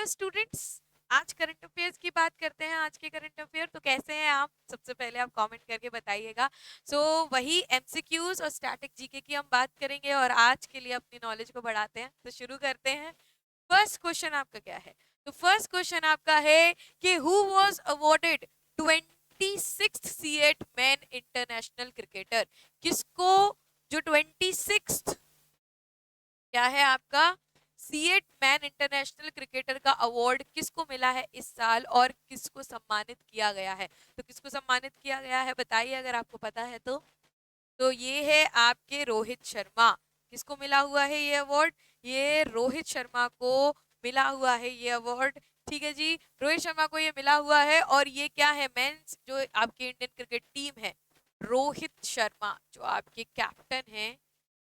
Hello students, आज current affairs की बात करते हैं। आज के करंट अफेयर तो कैसे हैं आप? सबसे पहले आप कमेंट करके बताइएगा। वही एमसीक्यूज और स्टैटिक जीके की हम बात करेंगे और आज के लिए अपनी नॉलेज को बढ़ाते हैं। तो शुरू करते हैं। फर्स्ट क्वेश्चन आपका क्या है? तो फर्स्ट क्वेश्चन आपका है कि who was awarded 26th CEAT man international cricketer? किसको जो 26th क्या है आपका सीएट मैन इंटरनेशनल क्रिकेटर का अवार्ड किसको मिला है इस साल और किसको सम्मानित किया गया है? तो किसको सम्मानित किया गया है बताइए अगर आपको पता है तो ये है आपके रोहित शर्मा। किसको मिला हुआ है ये अवार्ड? ये रोहित शर्मा को मिला हुआ है ये अवार्ड। ठीक है जी, रोहित शर्मा को ये मिला हुआ है। और ये क्या है? मेंस जो आपकी इंडियन क्रिकेट टीम है, रोहित शर्मा जो आपके कैप्टन हैं,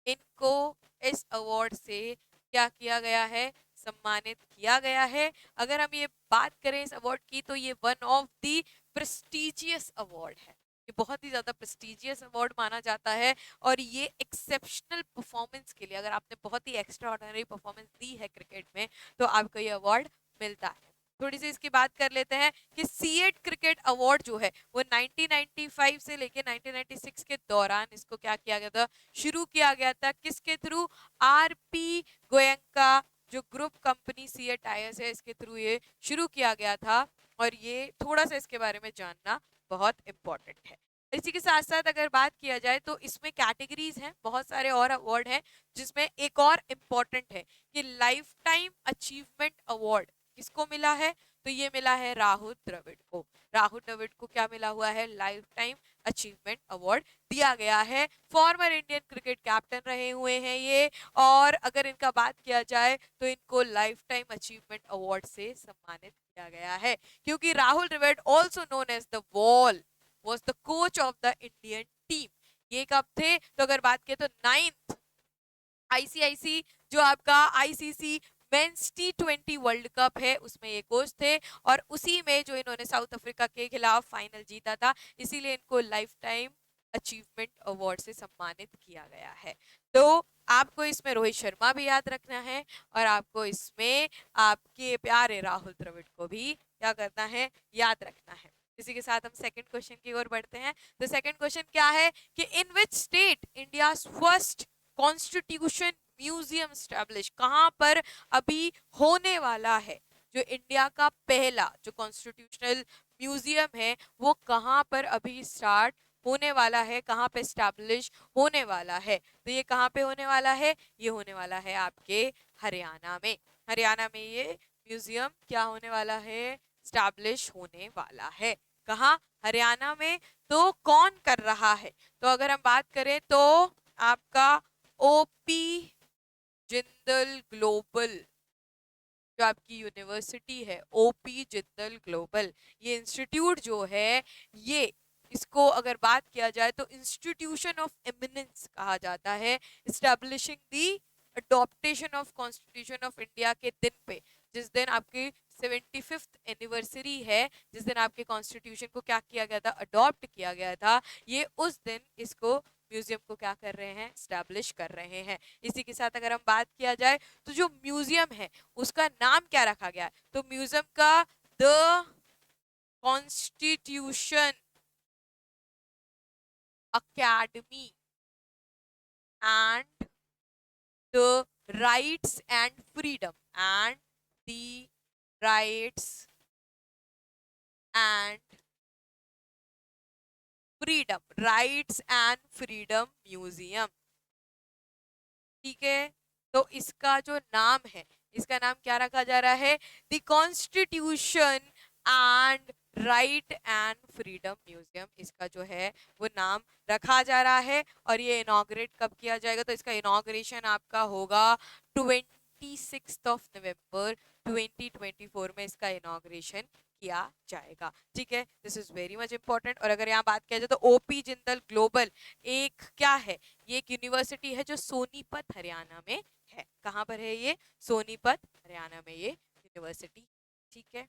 इनको इस अवार्ड से क्या किया गया है? सम्मानित किया गया है। अगर हम ये बात करें इस अवार्ड की तो ये one of the prestigious award है। ये बहुत ही ज्यादा प्रेस्टिजियस अवार्ड माना जाता है और ये एक्सेप्शनल परफॉर्मेंस के लिए, अगर आपने बहुत ही एक्स्ट्रा ऑर्डिनरी परफॉर्मेंस दी है क्रिकेट में, तो आपको ये अवार्ड मिलता है। थोड़ी सी इसकी बात कर लेते हैं कि सीएट क्रिकेट अवार्ड जो है वो 1995 से लेके 1996 के दौरान इसको क्या किया गया था? शुरू किया गया था। किसके थ्रू? आरपी गोयंका जो ग्रुप कंपनी सीएट टायर्स है, इसके थ्रू ये शुरू किया गया था। और ये थोड़ा सा इसके बारे में जानना बहुत इंपॉर्टेंट है। इसी के साथ साथ अगर बात किया जाए तो इसमें कैटेगरीज हैं, बहुत सारे और अवार्ड हैं, जिसमें एक और इम्पॉर्टेंट है कि लाइफ टाइम अचीवमेंट अवार्ड किसको मिला है? तो ये मिला है राहुल द्रविड़ को। राहुल द्रविड़ को क्या मिला हुआ है? लाइफ टाइम अचीवमेंट अवार्ड दिया गया है। फॉर्मर इंडियन क्रिकेट कैप्टन रहे हुए हैं ये। और अगर इनका बात किया जाए तो इनको लाइफ टाइम अचीवमेंट अवार्ड से सम्मानित किया गया है, क्योंकि Rahul Dravid also known as the wall was the coach of the Indian team. ये कब थे? तो अगर बात करें तो 9th आईसीआईसी जो आपका आईसीसी मेंस टी20 वर्ल्ड कप है उसमें ये कोच थे। और उसी में जो इन्होंने साउथ अफ्रीका के खिलाफ फाइनल जीता था, इसीलिए इनको लाइफ टाइम अचीवमेंट अवार्ड से सम्मानित किया गया है। तो आपको इसमें रोहित शर्मा भी याद रखना है और आपको इसमें आपके प्यारे राहुल द्रविड़ को भी क्या करना है? याद रखना है। इसी के साथ हम सेकंड क्वेश्चन की ओर बढ़ते हैं। तो सेकंड क्वेश्चन क्या है कि in which state India first constitution museum establish? कहां पर अभी होने वाला है जो इंडिया का पहला जो कॉन्स्टिट्यूशनल म्यूजियम है, वो कहां पर अभी स्टार्ट होने वाला है, कहां पे स्टैब्लिश होने वाला है? तो ये कहां पे होने वाला है? ये होने वाला है आपके हरियाणा में। हरियाणा में ये म्यूजियम क्या होने वाला है? स्टैब्लिश होने वाला है। कहाँ? हरियाणा में। तो कौन कर रहा है? तो अगर हम बात करें तो आपका ओपी जिंदल ग्लोबल जो आपकी यूनिवर्सिटी है, ओपी जिंदल ग्लोबल, ये इंस्टीट्यूट जो है, ये इसको अगर बात किया जाए तो इंस्टीट्यूशन ऑफ एमिनेंस कहा जाता है। Establishing the adaptation of constitution of India के दिन पे, जिस दिन आपकी 75th एनिवर्सरी है, जिस दिन आपके कॉन्स्टिट्यूशन को क्या किया गया था? अडॉप्ट किया गया था। ये उस दिन इसको म्यूजियम को क्या कर रहे हैं? स्टैब्लिश कर रहे हैं। इसी के साथ अगर हम बात किया जाए तो जो म्यूजियम है उसका नाम क्या रखा गया है? तो म्यूजियम का the constitution academy and the rights and freedom and the rights and freedom, rights and freedom museum. ठीक है, तो इसका जो नाम है, इसका नाम क्या रखा जा रहा है? The constitution and right and freedom museum, इसका जो है वो नाम रखा जा रहा है। और ये इनॉग्रेट कब किया जाएगा? तो इसका इनॉग्रेशन आपका होगा 26 नवंबर 2024 में इसका इनॉग्रेशन किया जाएगा। ठीक है, this is very much important. और अगर यहाँ बात किया जाए तो ओपी जिंदल ग्लोबल एक क्या है? ये एक यूनिवर्सिटी है जो सोनीपत हरियाणा में है। कहाँ पर है ये? सोनीपत हरियाणा में ये यूनिवर्सिटी। ठीक है,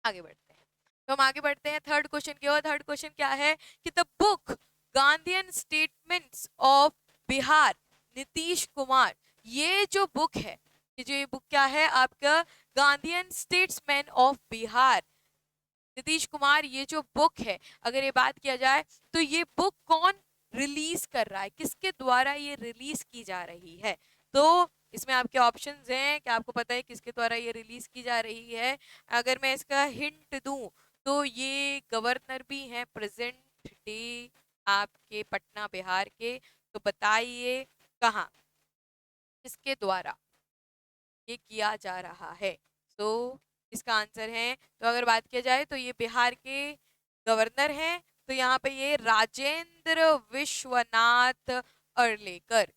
आगे बढ़ते हैं। तो हम आगे बढ़ते हैं थर्ड क्वेश्चन की ओर। थर्ड क्वेश्चन क्या है कि the book Gandhian statements of Bihar Nitish Kumar, ये जो बुक है ये जो ये बुक क्या है आपका, Gandhian statesman of Bihar, Nitish Kumar, ये जो बुक है अगर ये बात किया जाए तो ये बुक कौन रिलीज कर रहा है, किसके द्वारा ये रिलीज की जा रही है? तो इसमें आपके ऑप्शंस हैं कि आपको पता है किसके द्वारा ये रिलीज की जा रही है। अगर मैं इसका हिंट दूं तो ये गवर्नर भी हैं प्रेजेंट डे आपके पटना बिहार के। तो बताइए कहाँ, किसके द्वारा ये किया जा रहा है? तो इसका आंसर है, तो अगर बात किया जाए तो ये बिहार के गवर्नर हैं। तो यहाँ पे ये राजेंद्र विश्वनाथ अर्लेकर,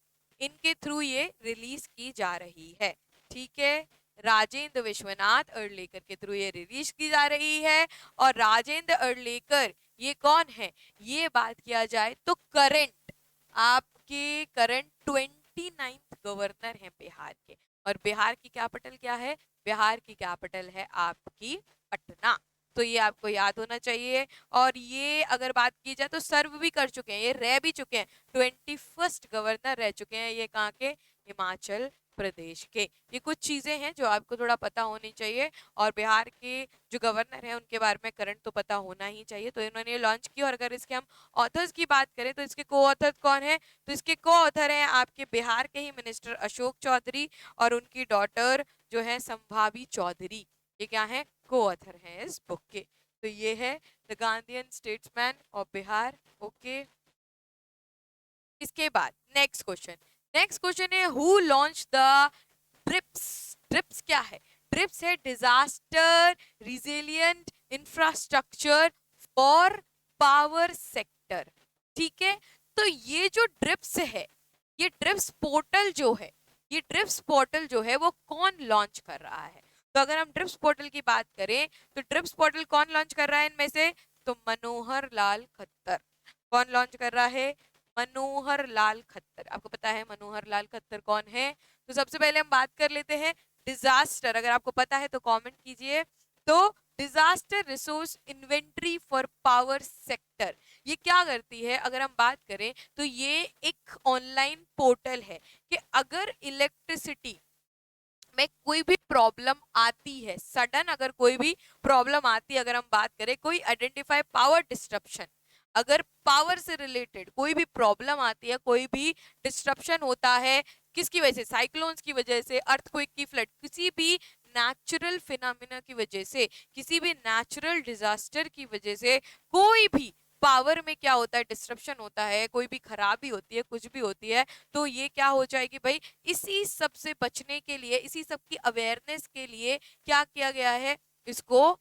इनके थ्रू ये रिलीज की जा रही है। ठीक है, राजेंद्र विश्वनाथ अर्लेकर के थ्रू ये रिलीज की जा रही है। और राजेंद्र अर्लेकर ये कौन है, ये बात किया जाए तो करंट, आपके करंट 29th गवर्नर हैं बिहार के। और बिहार की कैपिटल क्या है? बिहार की कैपिटल है आपकी पटना। तो ये आपको याद होना चाहिए। और ये अगर बात की जाए तो सर्व भी कर चुके हैं, ये रह भी चुके हैं, 21st गवर्नर रह चुके हैं। ये कहाँ के? हिमाचल प्रदेश के। ये कुछ चीजें हैं जो आपको थोड़ा पता होनी चाहिए। और बिहार के जो गवर्नर हैं उनके बारे में करंट तो पता होना ही चाहिए। तो इन्होंने ये लॉन्च की। और अगर इसके हम ऑथर्स की बात करें तो इसके को ऑथर कौन है? तो इसके को ऑथर हैं आपके बिहार के ही मिनिस्टर अशोक चौधरी और उनकी डॉटर जो है संभावी चौधरी। ये क्या है? को ऑथर हैं इस बुक के। तो ये है the Gandhian statesman of Bihar. Okay, इसके बाद नेक्स्ट क्वेश्चन है who launch the drips. Drips क्या है? ड्रिप्स है disaster resilient infrastructure for power sector. ठीक है, तो ये जो ड्रिप्स है, ये ड्रिप्स पोर्टल जो है, ये ड्रिप्स पोर्टल जो है वो कौन लॉन्च कर रहा है? तो अगर हम ड्रिप्स पोर्टल की बात करें तो ड्रिप्स पोर्टल कौन लॉन्च कर रहा है इनमें से? तो मनोहर लाल खट्टर। कौन लॉन्च कर रहा है? मनोहर लाल खट्टर। आपको पता है मनोहर लाल खट्टर कौन है? तो सबसे पहले हम बात कर लेते हैं डिजास्टर। अगर आपको पता है तो कमेंट कीजिए। तो disaster resource inventory for power sector, ये क्या करती है? अगर हम बात करें तो ये एक ऑनलाइन पोर्टल है कि अगर इलेक्ट्रिसिटी में कोई भी प्रॉब्लम आती है, सडन अगर कोई भी प्रॉब्लम आती है, अगर हम बात करें कोई आइडेंटिफाई पावर डिस्ट्रप्शन, अगर पावर से रिलेटेड कोई भी प्रॉब्लम आती है, कोई भी डिस्ट्रप्शन होता है, किसकी वजह से? साइक्लोन्स की वजह से, अर्थक्वेक की, फ्लड, किसी भी नेचुरल फिनोमिना की वजह से, किसी भी नेचुरल डिजास्टर की वजह से कोई भी पावर में क्या होता है? डिस्ट्रप्शन होता है, कोई भी खराबी होती है, कुछ भी होती है, तो ये क्या हो जाएगी भाई? इसी सब से बचने के लिए, इसी सब की अवेयरनेस के लिए क्या किया गया है? इसको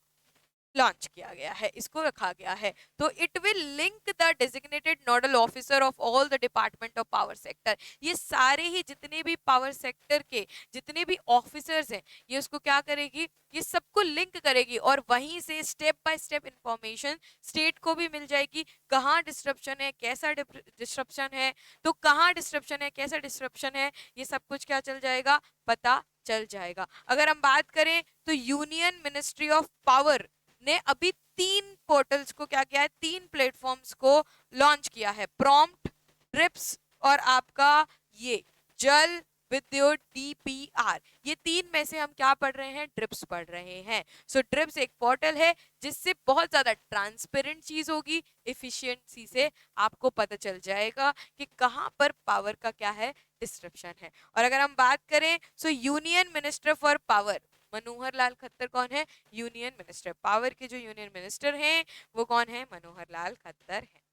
लॉन्च किया गया है, इसको रखा गया है। तो it will link the designated nodal officer of all the department of power sector. ये सारे ही जितने भी पावर सेक्टर के जितने भी ऑफिसर्स हैं, ये उसको क्या करेगी? ये सबको लिंक करेगी और वहीं से step by step information state को भी मिल जाएगी। कहाँ डिस्ट्रप्शन है, कैसा डिस्ट्रप्शन है, तो कहाँ डिस्ट्रप्शन है, कैसा डिस्ट्रप्शन है, ये सब कुछ क्या चल जाएगा? पता चल जाएगा। अगर हम बात करें तो यूनियन मिनिस्ट्री ऑफ पावर ने अभी 3 पोर्टल्स को क्या किया है? 3 प्लेटफॉर्म्स को लॉन्च किया है, प्रॉम्प्ट, ड्रिप्स और आपका ये जल विद्युत डीपीआर। ये 3 में से हम क्या पढ़ रहे हैं? ड्रिप्स पढ़ रहे हैं। सो ड्रिप्स एक पोर्टल है जिससे बहुत ज्यादा ट्रांसपेरेंट चीज होगी, एफिशिएंसी से आपको पता चल जाएगा कि कहां पर पावर का क्या है? डिस्ट्रप्शन है। और अगर हम बात करें so union minister for power Manohar Lal Khattar कौन है? यूनियन मिनिस्टर, पावर के जो यूनियन मिनिस्टर हैं वो कौन है? मनोहर लाल खट्टर है।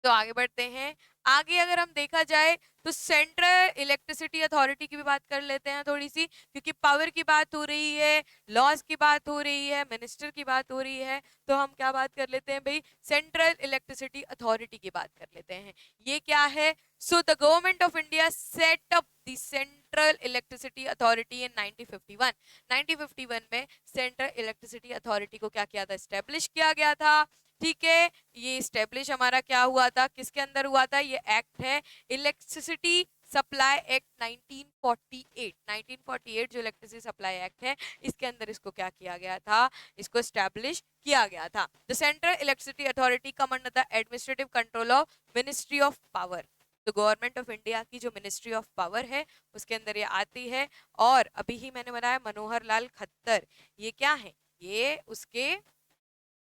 तो आगे बढ़ते हैं। आगे अगर हम देखा जाए तो सेंट्रल इलेक्ट्रिसिटी अथॉरिटी की भी बात कर लेते हैं थोड़ी सी, क्योंकि पावर की बात हो रही है, लॉज की बात हो रही है, मिनिस्टर की बात हो रही है, तो हम क्या बात कर लेते हैं भाई? सेंट्रल इलेक्ट्रिसिटी अथॉरिटी की बात कर लेते हैं। ये क्या है? So the government of India set up the central electricity authority in 1951। 1951 में सेंट्रल इलेक्ट्रिसिटी अथॉरिटी को क्या किया था? स्टेब्लिश किया गया था। ठीक है, ये स्टेब्लिश हमारा क्या हुआ था? किसके अंदर हुआ था? ये एक्ट है इलेक्ट्रिसिटी सप्लाई एक्ट 1948। 1948 जो इलेक्ट्रिसिटी सप्लाई एक्ट है, इसके अंदर इसको क्या किया गया था? इसको स्टैब्लिश किया गया था। The central electricity authority come under the administrative control of ministry of power. तो गवर्नमेंट ऑफ इंडिया की जो मिनिस्ट्री ऑफ पावर है उसके अंदर ये आती है। और अभी ही मैंने बताया मनोहर लाल खट्टर, ये क्या है, ये उसके,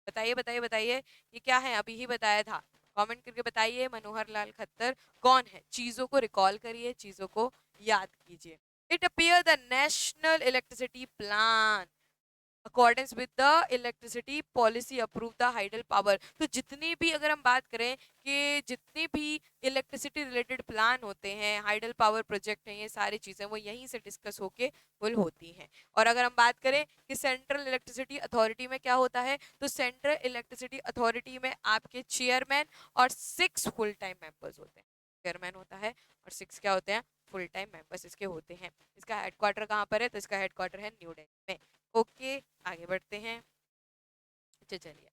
बताइए बताइए बताइए, ये क्या है, अभी ही बताया था, कमेंट करके बताइए मनोहर लाल खट्टर कौन है। चीजों को रिकॉल करिए, चीजों को याद कीजिए। It appear the national electricity plan accordance with the electricity policy approve the hydel power. तो जितनी भी, अगर हम बात करें कि जितनी भी इलेक्ट्रिसिटी रिलेटेड प्लान होते हैं, हाइडल पावर प्रोजेक्ट हैं, ये सारी चीजें वो यहीं से डिस्कस होके फुल होती हैं। और अगर हम बात करें कि सेंट्रल इलेक्ट्रिसिटी अथॉरिटी में क्या होता है, तो सेंट्रल इलेक्ट्रिसिटी अथॉरिटी में आपके चेयरमैन और 6 फुल टाइम मेंबर्स होते हैं। चेयरमैन होता है और 6 क्या होते हैं, फुल टाइम मेंबर्स इसके होते हैं। इसका हेडक्वार्टर कहाँ पर है, तो इसका हेडक्वार्टर है न्यू दिल्ली में। ओके, आगे बढ़ते हैं। अच्छा चलिए,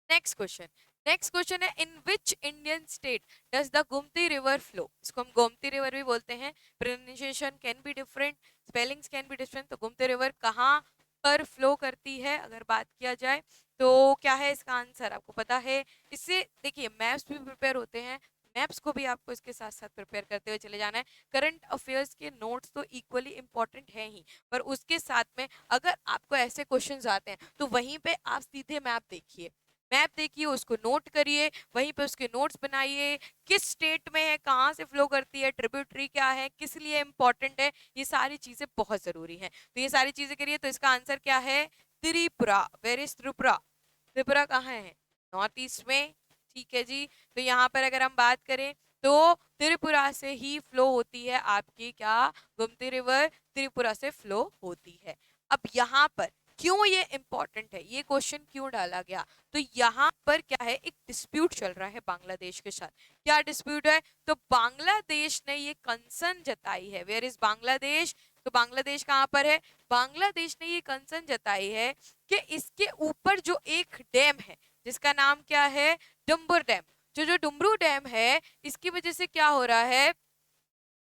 नेक्स्ट क्वेश्चन। नेक्स्ट क्वेश्चन है, in which Indian state does the Gomti river flow. इसको हम गोमती रिवर भी बोलते हैं, pronunciation can be different, spellings can be different. तो गोमती रिवर कहाँ पर फ्लो करती है अगर बात किया जाए, तो क्या है इसका आंसर, आपको पता है। इससे देखिए मैप्स भी प्रिपेयर होते हैं, मैप्स को भी आपको इसके साथ साथ प्रिपेयर करते हुए चले जाना है। करंट अफेयर्स के नोट्स तो इक्वली इंपॉर्टेंट है ही, पर उसके साथ में अगर आपको ऐसे क्वेश्चंस आते हैं तो वहीं पे आप सीधे मैप देखिए, मैप देखिए, उसको नोट करिए, वहीं पे उसके नोट्स बनाइए, किस स्टेट में है, कहाँ से फ्लो करती है, ट्रिब्यूटरी क्या है, किस लिए इंपॉर्टेंट है, ये सारी चीजें बहुत जरूरी हैं। तो ये सारी चीजें करिए। तो इसका आंसर क्या है, त्रिपुरा। वेर इज त्रिपुरा, त्रिपुरा कहाँ है, नॉर्थ ईस्ट में। ठीक है जी। तो यहाँ पर अगर हम बात करें तो त्रिपुरा से ही फ्लो होती है आपकी क्या, गोमती रिवर त्रिपुरा से फ्लो होती है। अब यहाँ पर क्यों ये इंपॉर्टेंट है, ये क्वेश्चन क्यों डाला गया, तो यहाँ पर क्या है, एक डिस्प्यूट चल रहा है बांग्लादेश के साथ। क्या डिस्प्यूट है, तो बांग्लादेश ने ये कंसर्न जताई है। वेयर इज बांग्लादेश, तो बांग्लादेश कहाँ पर है, बांग्लादेश ने ये कंसर्न जताई है कि इसके ऊपर जो एक डैम है जिसका नाम क्या है, डुम्बुर डैम, जो डुमरू डैम है, इसकी वजह से क्या हो रहा है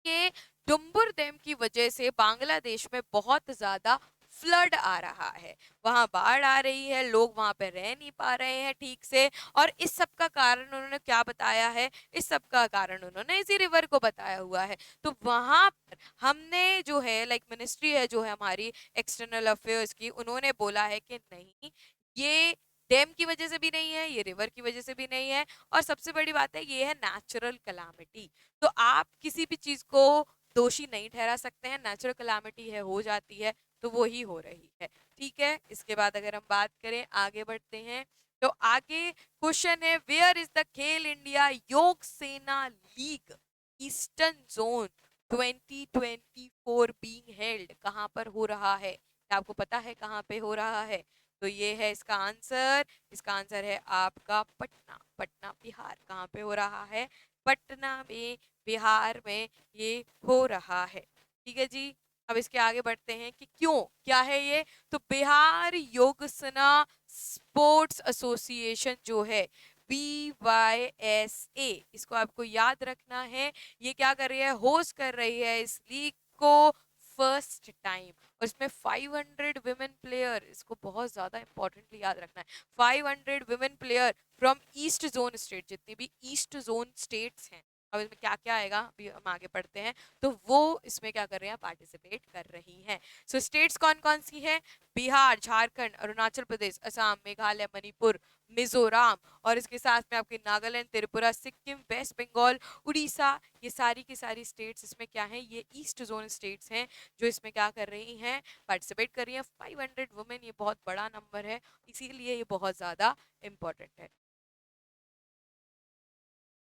कि डुम्बुर डैम की वजह से बांग्लादेश में बहुत ज्यादा फ्लड आ रहा है, वहां बाढ़ आ रही है, लोग वहां पे रह नहीं पा रहे हैं ठीक से। और इस सब का कारण उन्होंने क्या बताया है, इस सब का कारण उन्होंने इसी रिवर को बताया हुआ है। तो वहां पर हमने जो है, लाइक मिनिस्ट्री है जो है हमारी एक्सटर्नल अफेयर्स की, उन्होंने बोला है कि नहीं, ये डैम की वजह से भी नहीं है, ये रिवर की वजह से भी नहीं है, और सबसे बड़ी बात है ये है नेचुरल कलामिटी। तो आप किसी भी चीज को दोषी नहीं ठहरा सकते हैं, नेचुरल कलामिटी है, हो जाती है तो वो ही हो रही है। ठीक है, इसके बाद अगर हम बात करें, आगे बढ़ते हैं, तो आगे क्वेश्चन है, वेयर इज द खेल इंडिया योग सेना league eastern zone 2024 being held, कहां पर हो रहा है, क्या आपको पता है कहां पे हो रहा है, तो ये है इसका आंसर। इसका आंसर है आपका पटना, पटना बिहार। कहाँ पे हो रहा है, पटना में, बिहार में ये हो रहा है। ठीक है जी। अब इसके आगे बढ़ते हैं कि क्यों, क्या है ये, तो बिहार योगसना स्पोर्ट्स एसोसिएशन जो है, BYSA, इसको आपको याद रखना है, ये क्या कर रही है, होस्ट कर रही है इस लीग को फर्स्ट टाइम। और इसमें 500 विमेन प्लेयर, इसको बहुत ज्यादा इंपॉर्टेंटली याद रखना है, 500 women player from east zone state, जितनी भी ईस्ट जोन स्टेट्स हैं, अब इसमें क्या क्या आएगा अभी हम आगे पढ़ते हैं, तो वो इसमें क्या कर रहे हैं, पार्टिसिपेट कर रही हैं। सो स्टेट्स कौन कौन सी हैं, बिहार, झारखंड, अरुणाचल प्रदेश, असम, मेघालय, मणिपुर, मिजोरम, और इसके साथ में आपके नागालैंड, त्रिपुरा, सिक्किम, वेस्ट बंगाल, उड़ीसा, ये सारी की सारी स्टेट्स इसमें क्या हैं, ये ईस्ट जोन स्टेट्स हैं जो इसमें क्या कर रही हैं, पार्टिसिपेट कर रही हैं। 500 वुमेन, ये बहुत बड़ा नंबर है, इसीलिए ये बहुत ज्यादा इंपॉर्टेंट है।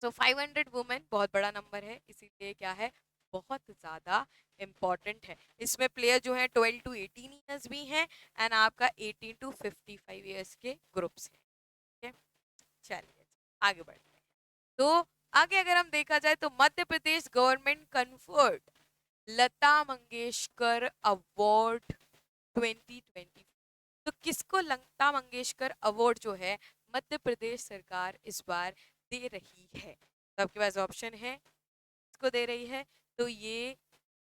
तो 500 वुमेन बहुत बड़ा नंबर है, इसीलिए क्या है, बहुत ज्यादा इंपॉर्टेंट है। इसमें प्लेयर जो है 12 टू 18 ईयर्स भी हैं, एंड आपका 18 टू 55 ईयर्स के ग्रुप्स हैं। ठीक है, चलिए आगे बढ़ते हैं। तो आगे अगर हम देखा जाए तो Madhya Pradesh government conferred Lata Mangeshkar award 2020। तो किसको लता मंगेशकर अवार्ड जो है मध्य प्रदेश सरकार इस बार दे रही है, तो आपके पास ऑप्शन है, किसको दे रही है, तो ये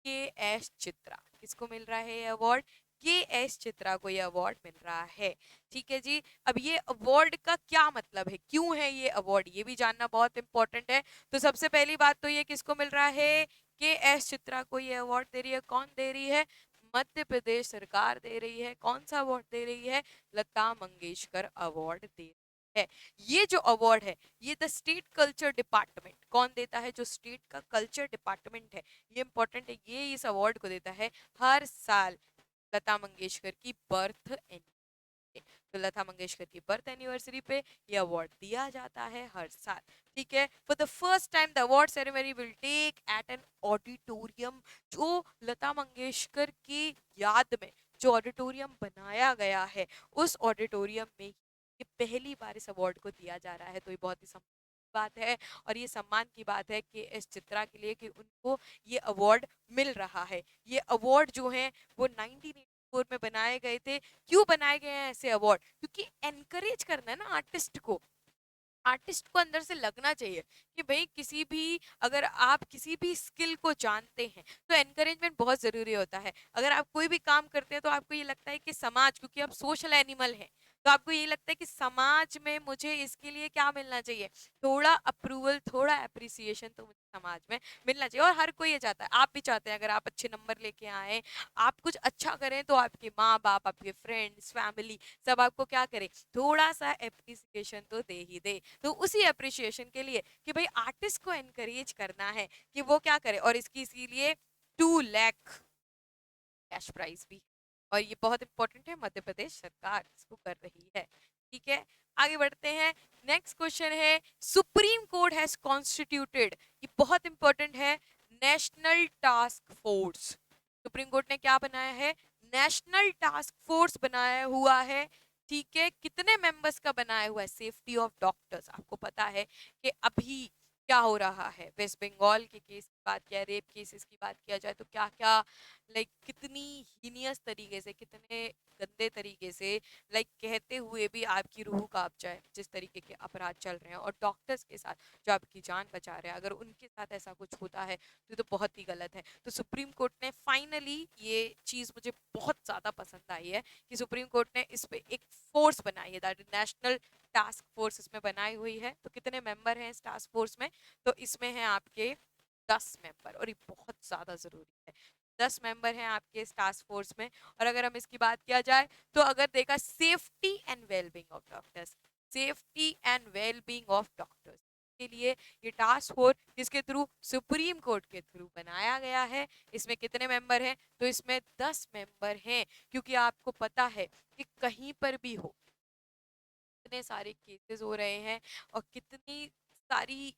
के एस चित्रा, किसको मिल रहा है ये अवार्ड, के एस चित्रा को ये अवार्ड मिल रहा है। ठीक है जी। अब ये अवार्ड का क्या मतलब है, क्यों है ये अवार्ड, ये भी जानना बहुत इंपॉर्टेंट है। तो सबसे पहली बात तो ये किसको मिल रहा है, के एस चित्रा को ये अवार्ड दे रही है। कौन दे रही है, मध्य प्रदेश सरकार दे रही है। कौन सा अवार्ड दे रही है, लता मंगेशकर अवार्ड दे रही है। ये जो अवार्ड है ये द स्टेट कल्चर डिपार्टमेंट, कौन देता है, जो स्टेट का कल्चर डिपार्टमेंट है, ये इंपॉर्टेंट है, ये इस अवार्ड को देता है हर साल लता मंगेशकर की बर्थ एनिवर्सरी। तो लता मंगेशकर की बर्थ एनिवर्सरी पे ये अवार्ड दिया जाता है हर साल। ठीक है। For the first time the award ceremony will take at an auditorium, जो लता मंगेशकर की याद में जो ऑडिटोरियम बनाया गया है उस ऑडिटोरियम में ये पहली बार इस अवार्ड को दिया जा रहा है। तो ये बहुत ही बात है और ये सम्मान की बात है कि एस चित्रा के लिए कि उनको ये अवार्ड मिल रहा है। ये अवार्ड जो है वो 1984 में बनाए गए थे। क्यों बनाए गए हैं ऐसे अवार्ड, क्योंकि एनकरेज करना है ना आर्टिस्ट को, आर्टिस्ट को अंदर से लगना चाहिए कि भाई किसी भी, अगर आप किसी भी स्किल को जानते हैं तो एनकरेजमेंट बहुत जरूरी होता है। अगर आप कोई भी काम करते हैं तो आपको ये लगता है कि समाज, क्योंकि आप सोशल एनिमल हैं, तो आपको ये लगता है कि समाज में मुझे इसके लिए क्या मिलना चाहिए, थोड़ा अप्रूवल, थोड़ा अप्रिसिएशन तो मुझे समाज में मिलना चाहिए। और हर कोई ये चाहता है, आप भी चाहते हैं, अगर आप अच्छे नंबर लेके आए, आप कुछ अच्छा करें तो आपके माँ बाप, आपके फ्रेंड्स, फैमिली सब आपको क्या करें, थोड़ा सा अप्रिसिएशन तो दे ही दे। तो उसी अप्रिसिएशन के लिए कि भाई आर्टिस्ट को एनकरेज करना है कि वो क्या करे, और इसकी इसीलिए 2 लाख कैश प्राइज भी, और ये बहुत इंपॉर्टेंट है, मध्य प्रदेश सरकार इसको कर रही है। ठीक है। आगे बढ़ते हैं। नेक्स्ट क्वेश्चन है, सुप्रीम कोर्ट हैज कॉन्स्टिट्यूटेड, ये बहुत इंपॉर्टेंट है, national task force. Supreme court ने क्या बनाया है, नेशनल टास्क फोर्स बनाया हुआ है। ठीक है। कितने मेंबर्स का बनाया हुआ है, सेफ्टी ऑफ डॉक्टर्स। आपको पता है कि अभी क्या हो रहा है, वेस्ट बंगाल के केस की बात किया, रेप केसेस की बात किया जाए तो क्या क्या, लाइक कितनी हीनियस तरीके से, कितने गंदे तरीके से, लाइक कहते हुए भी आपकी रूह कांप जाए जिस तरीके के अपराध चल रहे हैं, और डॉक्टर्स के साथ जो आपकी जान बचा रहे हैं, अगर उनके साथ ऐसा कुछ होता है तो बहुत ही गलत है। तो सुप्रीम कोर्ट ने फाइनली, ये चीज मुझे बहुत ज्यादा पसंद आई है कि सुप्रीम कोर्ट ने इस पे एक फोर्स बनाई है, दैट नेशनल टास्क फोर्स इसमें बनाई हुई है। तो कितने मेंबर हैं इस टास्क फोर्स में, तो इसमें है आपके 10 मेंबर, और ये बहुत ज्यादा जरूरी है। 10 मेंबर हैं आपके इस टास्क फोर्स में। और अगर हम इसकी बात किया जाए तो अगर देखा, safety and wellbeing of doctors, safety and wellbeing of doctors के लिए ये टास्क फोर्स जिसके थ्रू, सुप्रीम कोर्ट के थ्रू बनाया गया है। इसमें कितने मेंबर हैं, तो इसमें 10 मेंबर हैं, क्योंकि आपको पता है कि कहीं पर भी हो, कितने सारे केसेस हो रहे हैं और कितनी सारी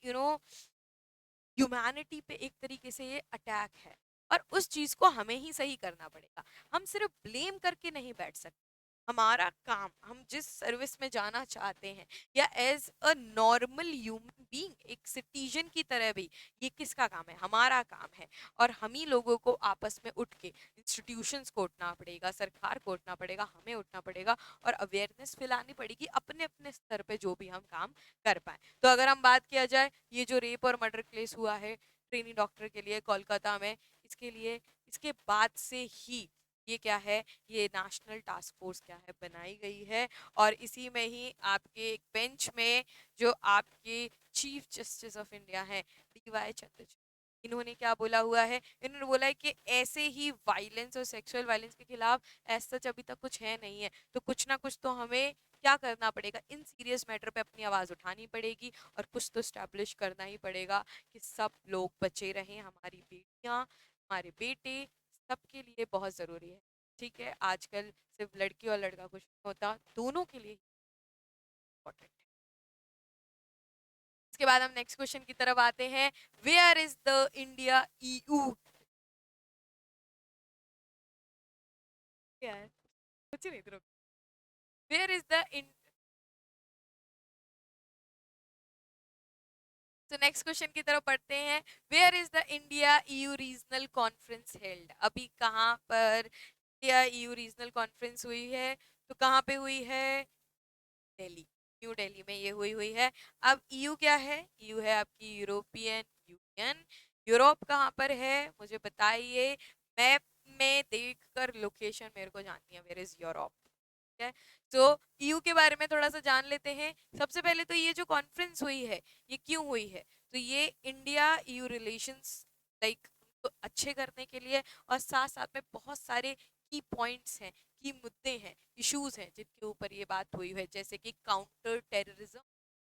ह्यूमैनिटी पे एक तरीके से ये अटैक है, और उस चीज को हमें ही सही करना पड़ेगा। हम सिर्फ ब्लेम करके नहीं बैठ सकते। हमारा काम, हम जिस सर्विस में जाना चाहते हैं, या as a normal human being, एक सिटीजन की तरह भी, ये किसका काम है, हमारा काम है। और हम ही लोगों को आपस में उठ के इंस्टीट्यूशंस को उठना पड़ेगा, सरकार को उठना पड़ेगा, हमें उठना पड़ेगा, और अवेयरनेस फैलानी पड़ेगी अपने अपने स्तर पे जो भी हम काम कर पाए। तो अगर हम बात किया जाए, ये जो रेप और मर्डर केस हुआ है ट्रेनी डॉक्टर के लिए कोलकाता में, इसके लिए, इसके बाद से ही ये क्या है, ये नेशनल टास्क फोर्स क्या है, बनाई गई है। और इसी में ही आपके एक बेंच में जो आपके चीफ जस्टिस ऑफ इंडिया हैं, डीवाई चंद्रचूड़, इन्होंने क्या बोला हुआ है, इन्होंने बोला है कि ऐसे ही वायलेंस और सेक्सुअल वायलेंस के खिलाफ ऐसा सच अभी तक कुछ है नहीं है, तो कुछ ना कुछ तो हमें क्या करना पड़ेगा, इन सीरियस मैटर पे अपनी आवाज उठानी पड़ेगी, और कुछ तो स्टैब्लिश करना ही पड़ेगा कि सब लोग बचे रहें, हमारी बेटियां, हमारे बेटे, सबके लिए बहुत जरूरी है। ठीक है। आजकल सिर्फ लड़की और लड़का कुछ नहीं होता, दोनों के लिए इम्पोर्टेंट है। इसके बाद हम नेक्स्ट क्वेश्चन की तरफ आते हैं, where is the India EU, क्या है, कुछ नहीं, वेयर इज द, तो नेक्स्ट क्वेश्चन की तरफ बढ़ते हैं, where is the India EU regional conference held, अभी कहाँ पर इंडिया ईयू रीजनल कॉन्फ्रेंस हुई है, तो कहाँ पे हुई है, दिल्ली, न्यू दिल्ली में ये हुई हुई है। अब ईयू क्या है, ईयू है आपकी यूरोपियन यूनियन। यूरोप कहाँ पर है मुझे बताइए, मैप में देखकर लोकेशन मेरे को जाननी है, वेयर इज यूरोप। ठीक है, तो ईयू के बारे में थोड़ा सा जान लेते हैं। सबसे पहले तो ये जो कॉन्फ्रेंस हुई है ये क्यों हुई है, तो ये इंडिया ईयू रिलेशंस लाइक तो अच्छे करने के लिए, और साथ साथ में बहुत सारे की पॉइंट्स हैं, की मुद्दे हैं, इश्यूज हैं जिनके ऊपर ये बात हुई है, जैसे कि काउंटर टेररिज्म,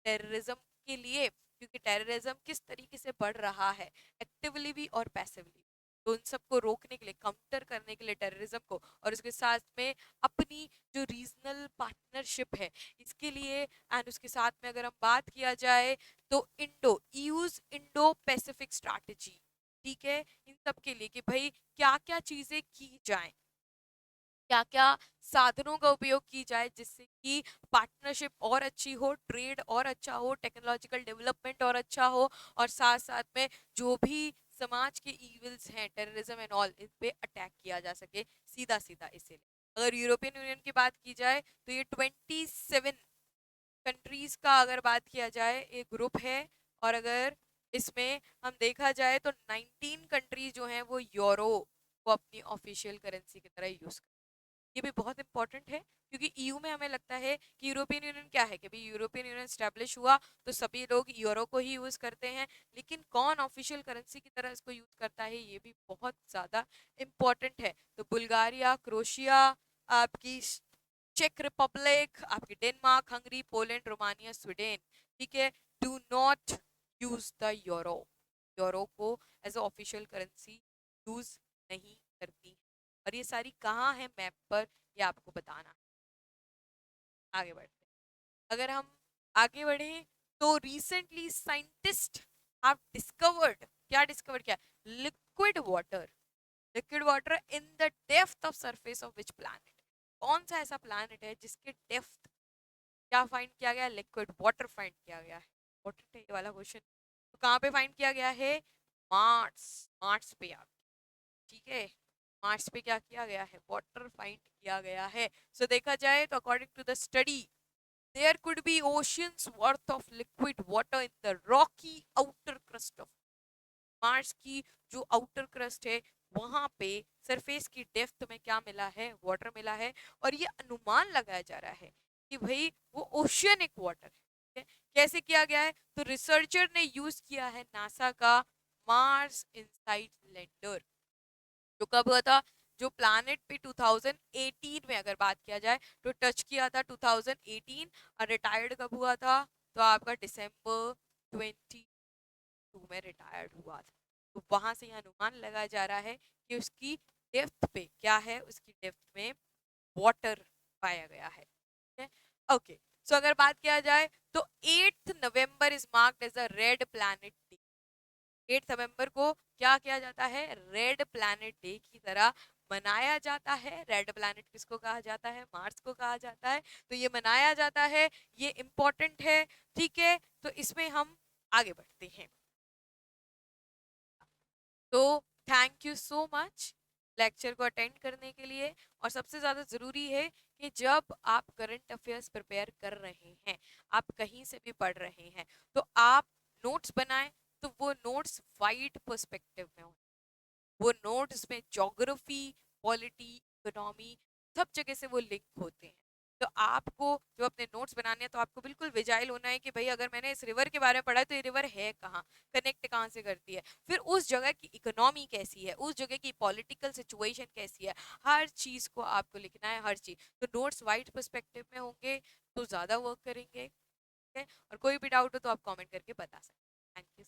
टेररिज्म के लिए, क्योंकि टेररिज्म किस तरीके से बढ़ रहा है एक्टिवली भी और पैसिवली, तो उन सबको रोकने के लिए, काउंटर करने के लिए टेररिज्म को, और उसके साथ में अपनी जो रीजनल पार्टनरशिप है इसके लिए, एंड उसके साथ में अगर हम बात किया जाए तो यूज इंडो पैसिफिक स्ट्रैटेजी, ठीक है, इन सब के लिए कि भाई क्या क्या चीजें की जाएं, क्या क्या साधनों का उपयोग की जाए जिससे कि पार्टनरशिप और अच्छी हो, ट्रेड और अच्छा हो, टेक्नोलॉजिकल डेवलपमेंट और अच्छा हो, और साथ साथ में जो भी समाज के इविल्स हैं, टेररिज्म एंड ऑल, इन पे अटैक किया जा सके सीधा सीधा। इसीलिए अगर यूरोपियन यूनियन की बात की जाए तो ये 27 कंट्रीज का अगर बात किया जाए एक ग्रुप है, और अगर इसमें हम देखा जाए तो 19 कंट्रीज जो हैं वो यूरो को अपनी ऑफिशियल करेंसी की तरह यूज करते हैं। ये भी बहुत इंपॉर्टेंट है, क्योंकि ईयू में हमें लगता है कि यूरोपियन यूनियन क्या है, कि भाई यूरोपियन यूनियन स्टैब्लिश हुआ तो सभी लोग यूरो को ही यूज करते हैं, लेकिन कौन ऑफिशियल करेंसी की तरह इसको यूज करता है ये भी बहुत ज्यादा इंपॉर्टेंट है। तो बुल्गारिया, क्रोशिया, आपकी चेक रिपब्लिक, आपकी Denmark, Hungary, Poland, Romania, Sweden, ठीक है, do not use the euro, euro को as a official currency use नहीं करती। और ये सारी कहाँ है मैप पर, ये आपको बताना है। आगे बढ़ते हैं। अगर हम आगे बढ़े तो रिसेंटली साइंटिस्ट हैव डिस्कवर्ड, क्या डिस्कवर किया, liquid water, liquid water in the depth of surface of which planet, कौन सा ऐसा प्लैनेट है जिसके डेप्थ क्या फाइंड किया गया, लिक्विड वाटर फाइंड किया गया है। इंपॉर्टेंट है ये वाला क्वेश्चन। तो कहाँ पे फाइंड किया गया है, मार्स, मार्स पे आ, ठीक है, मार्स पे क्या किया गया है, वाटर फाइंड किया गया है। सो देखा जाए तो according to the study there could be oceans worth of liquid water in the rocky outer crust of Mars की जो आउटर क्रस्ट है वहां पे सरफेस की डेप्थ में क्या मिला है, वाटर मिला है, और ये अनुमान लगाया जा रहा है कि भाई वो ओशियनिक वाटर है। ठीक है? कैसे किया गया है, तो रिसर्चर ने यूज किया है नासा का मार्स इनसाइट लैंडर, जो कब हुआ था, जो प्लानिट पे 2018 में अगर बात किया जाए तो टच किया था 2018, और रिटायर्ड कब हुआ था, तो आपका दिसंबर 22 में रिटायर्ड हुआ था। तो वहां से यह अनुमान लगाया जा रहा है कि उसकी डेप्थ पे क्या है, उसकी डेप्थ में वाटर पाया गया है। ठीक है, ओके। सो अगर बात किया जाए तो 8 November is marked as a red planet day. 8 नवंबर को क्या किया जाता है, रेड प्लैनेट डे की तरह मनाया जाता है। रेड प्लैनेट किसको कहा जाता है, मार्स को कहा जाता है, तो ये मनाया जाता है, ये इंपॉर्टेंट है। ठीक है, तो इसमें हम आगे बढ़ते हैं। तो thank you so much lecture को अटेंड करने के लिए। और सबसे ज़्यादा ज़रूरी है कि जब आप करंट अफेयर्स प्रिपेयर कर रहे हैं, आप कहीं से भी पढ़ रहे हैं, तो आप नोट्स बनाएं, तो वो नोट्स वाइड पर्सपेक्टिव में हो, वो नोट्स में ज्योग्राफी, पॉलिटी, इकोनॉमी, सब जगह से वो लिंक होते हैं। तो आपको जो अपने नोट्स बनाने हैं तो आपको बिल्कुल विजाइल होना है कि भाई अगर मैंने इस रिवर के बारे में पढ़ा है तो ये रिवर है कहाँ, कनेक्ट कहाँ से करती है, फिर उस जगह की इकोनॉमी कैसी है, उस जगह की पॉलिटिकल सिचुएशन कैसी है, हर चीज़ को आपको लिखना है, हर चीज़। तो नोट्स वाइड पर्सपेक्टिव में होंगे तो ज़्यादा वर्क करेंगे। ठीक है, और कोई भी डाउट हो तो आप कमेंट करके बता सकते हैं। Thank you.